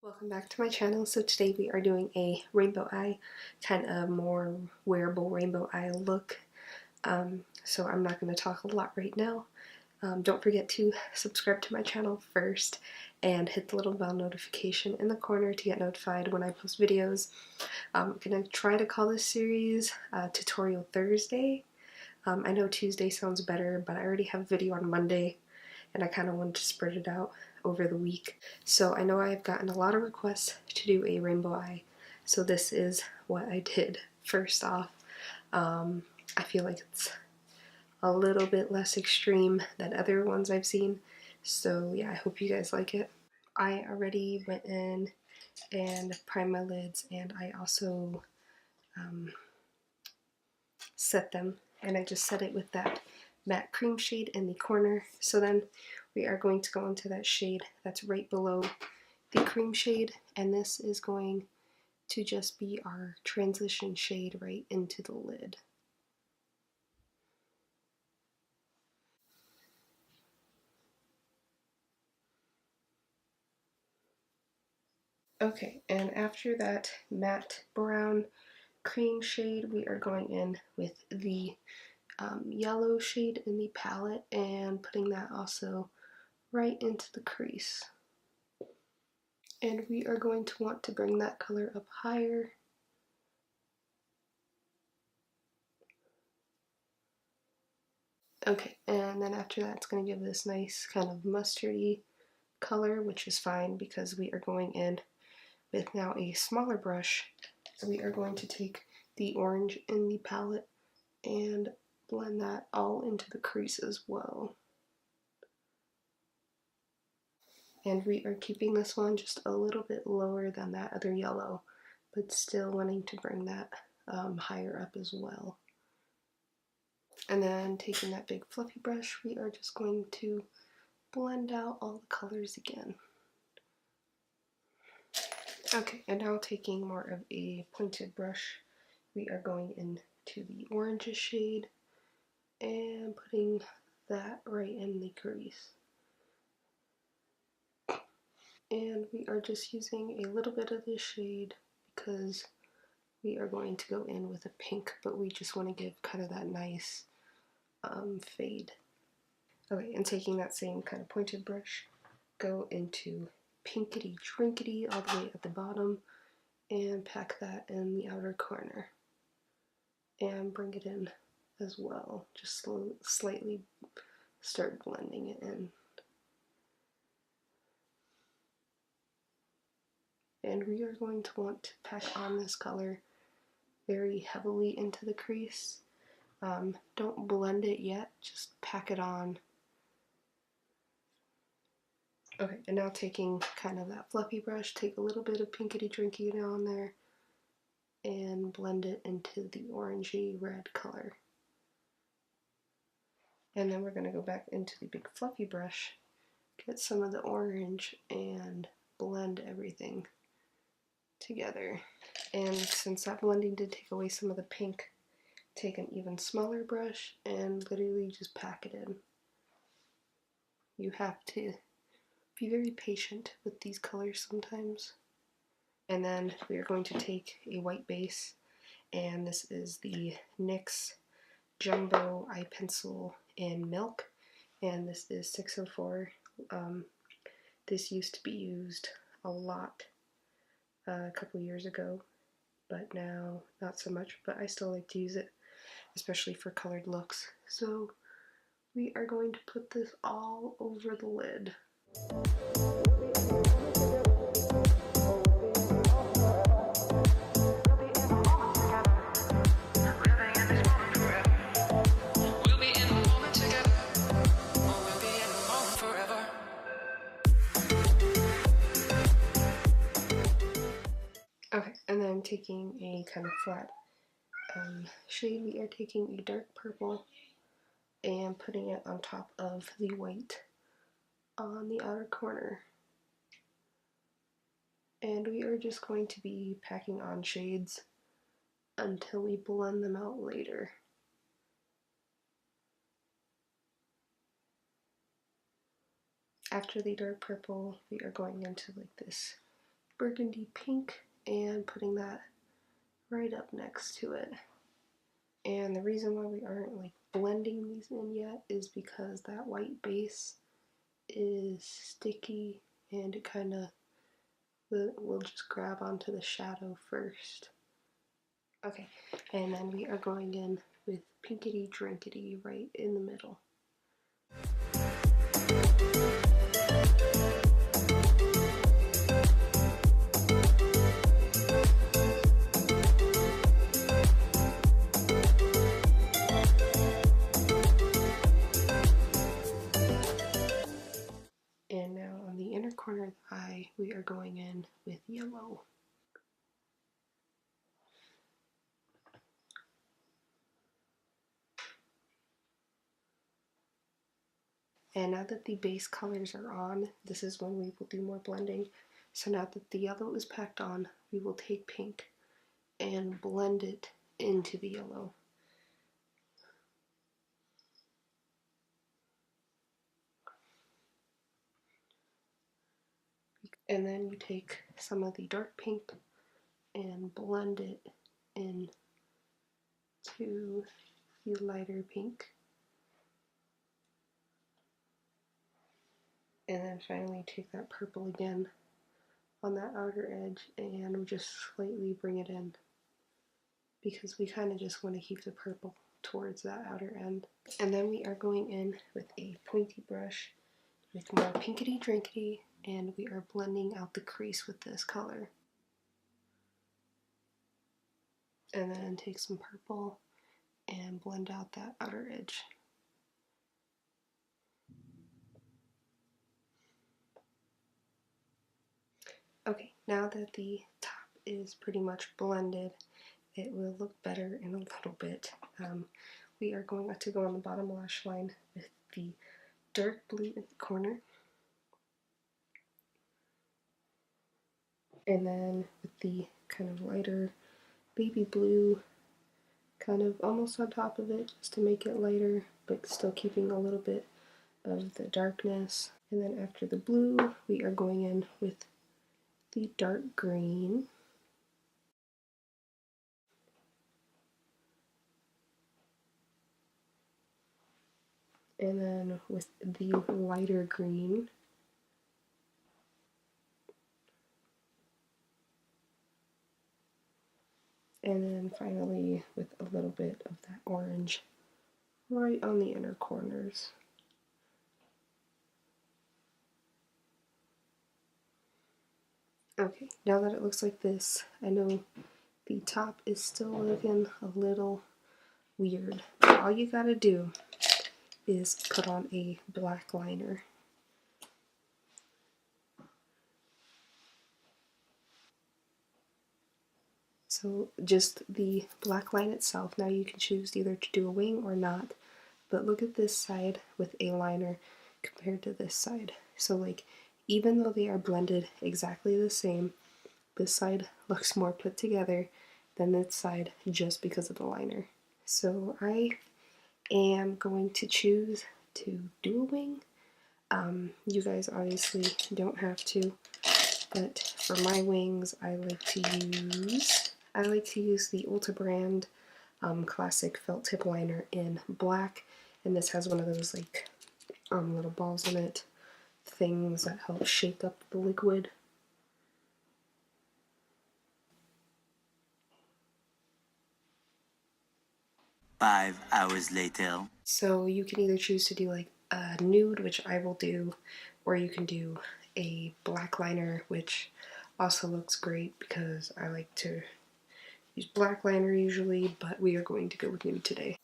Welcome back to my channel. So today we are doing a rainbow eye, kind of more wearable rainbow eye look. So I'm not going to talk a lot right now. Don't forget to subscribe to my channel first and hit the little bell notification in the corner to get notified when I post videos. I'm going to try to call this series Tutorial Thursday. I know Tuesday sounds better, but I already have a video on Monday and I kind of wanted to spread it out over the week. So I know I've gotten a lot of requests to do a rainbow eye, so this is what I did. First off, I feel like it's a little bit less extreme than other ones I've seen, so yeah, I hope you guys like it. I already went in and primed my lids, and I also set them, and I just set it with that matte cream shade in the corner. So then we are going to go into that shade that's right below the cream shade, and this is going to just be our transition shade right into the lid. Okay, and after that matte brown cream shade, we are going in with the yellow shade in the palette and putting that also right into the crease. And we are going to want to bring that color up higher. Okay, and then after that, it's going to give this nice kind of mustardy color, which is fine because we are going in with now a smaller brush. So we are going to take the orange in the palette and blend that all into the crease as well. And we are keeping this one just a little bit lower than that other yellow, but still wanting to bring that higher up as well. And then taking that big fluffy brush, we are just going to blend out all the colors again. Okay, and now taking more of a pointed brush, we are going into the orange shade and putting that right in the crease. And we are just using a little bit of this shade because we are going to go in with a pink, but we just want to give kind of that nice fade. Okay, and taking that same kind of pointed brush, go into pinkity drinkity all the way at the bottom and pack that in the outer corner and bring it in as well. Just slightly start blending it in. And we are going to want to pack on this color very heavily into the crease. Don't blend it yet, just pack it on. Okay, and now taking kind of that fluffy brush, take a little bit of pinkity drinky down there and blend it into the orangey red color. And then we're going to go back into the big fluffy brush, get some of the orange and blend everything together. And since that blending did take away some of the pink, take an even smaller brush and literally just pack it in. You have to be very patient with these colors sometimes. And then we are going to take a white base, and this is the NYX Jumbo Eye Pencil in Milk, and this is 604. This used to be used a lot a couple years ago, but now not so much, but I still like to use it, especially for colored looks. So we are going to put this all over the lid. Okay, and then taking a kind of flat shade, we are taking a dark purple and putting it on top of the white on the outer corner. And we are just going to be packing on shades until we blend them out later. After the dark purple, we are going into like this burgundy pink and putting that right up next to it. And the reason why we aren't like blending these in yet is because that white base is sticky and it kind of will just grab onto the shadow first. Okay, and then we are going in with Pinkity Drinkity right in the middle. And now on the inner corner of the eye, we are going in with yellow. And now that the base colors are on, this is when we will do more blending. So now that the yellow is packed on, we will take pink and blend it into the yellow. And then you take some of the dark pink and blend it in to the lighter pink. And then finally take that purple again on that outer edge and we just slightly bring it in because we kind of just want to keep the purple towards that outer end. And then we are going in with a pointy brush with more pinkity drinkity and we are blending out the crease with this color. And then take some purple and blend out that outer edge. Okay, now that the top is pretty much blended, it will look better in a little bit. We are going to go on the bottom lash line with the dark blue in the corner. And then with the kind of lighter baby blue kind of almost on top of it just to make it lighter but still keeping a little bit of the darkness. And then after the blue, we are going in with the dark green. And then with the lighter green. And then finally with a little bit of that orange right on the inner corners. Okay, now that it looks like this, I know the top is still looking a little weird. All you gotta do is put on a black liner. So just the black line itself. Now you can choose either to do a wing or not, but look at this side with a liner compared to this side. So like, even though they are blended exactly the same, this side looks more put together than this side just because of the liner. So I am going to choose to do a wing. You guys obviously don't have to, but for my wings I like to use the Ulta brand classic felt tip liner in black, and this has one of those like little balls in it, things that help shake up the liquid. Five hours later. So you can either choose to do like a nude, which I will do, or you can do a black liner, which also looks great because I like to use black liner usually, but we are going to go with nude today.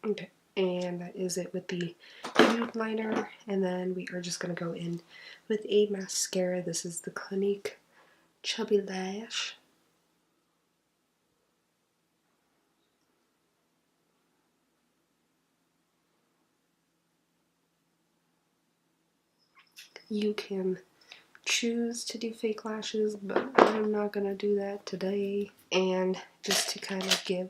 Okay, and that is it with the nude liner, and then we are just going to go in with a mascara. This is the Clinique Chubby Lash. You can choose to do fake lashes, but I'm not going to do that today. And just to kind of give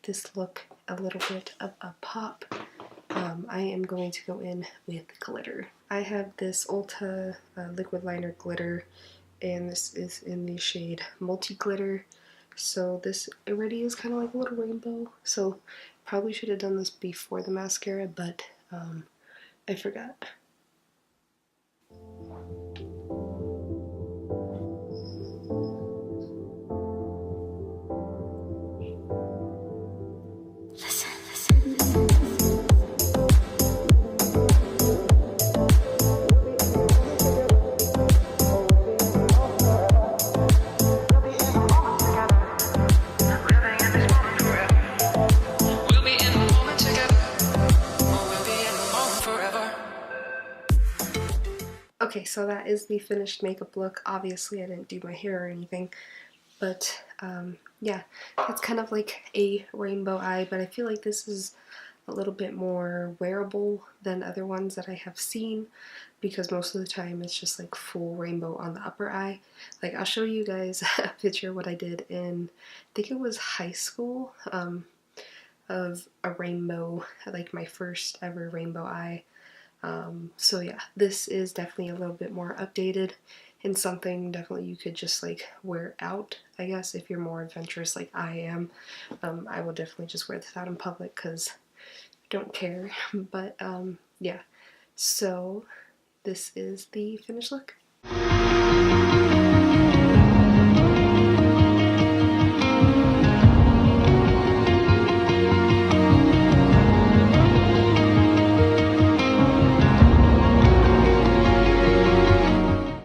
this look a little bit of a pop, I am going to go in with glitter. I have this Ulta liquid liner glitter, and this is in the shade Multi Glitter. So this already is kind of like a little rainbow, so probably should have done this before the mascara, but I forgot. Okay, so that is the finished makeup look. Obviously, I didn't do my hair or anything, but yeah, it's kind of like a rainbow eye, but I feel like this is a little bit more wearable than other ones that I have seen, because most of the time it's just like full rainbow on the upper eye. Like, I'll show you guys a picture of what I did in, I think it was high school, of a rainbow, like my first ever rainbow eye. So yeah, this is definitely a little bit more updated and something definitely you could just like wear out, I guess, if you're more adventurous like I am. I will definitely just wear this out in public because I don't care. But yeah, so this is the finished look.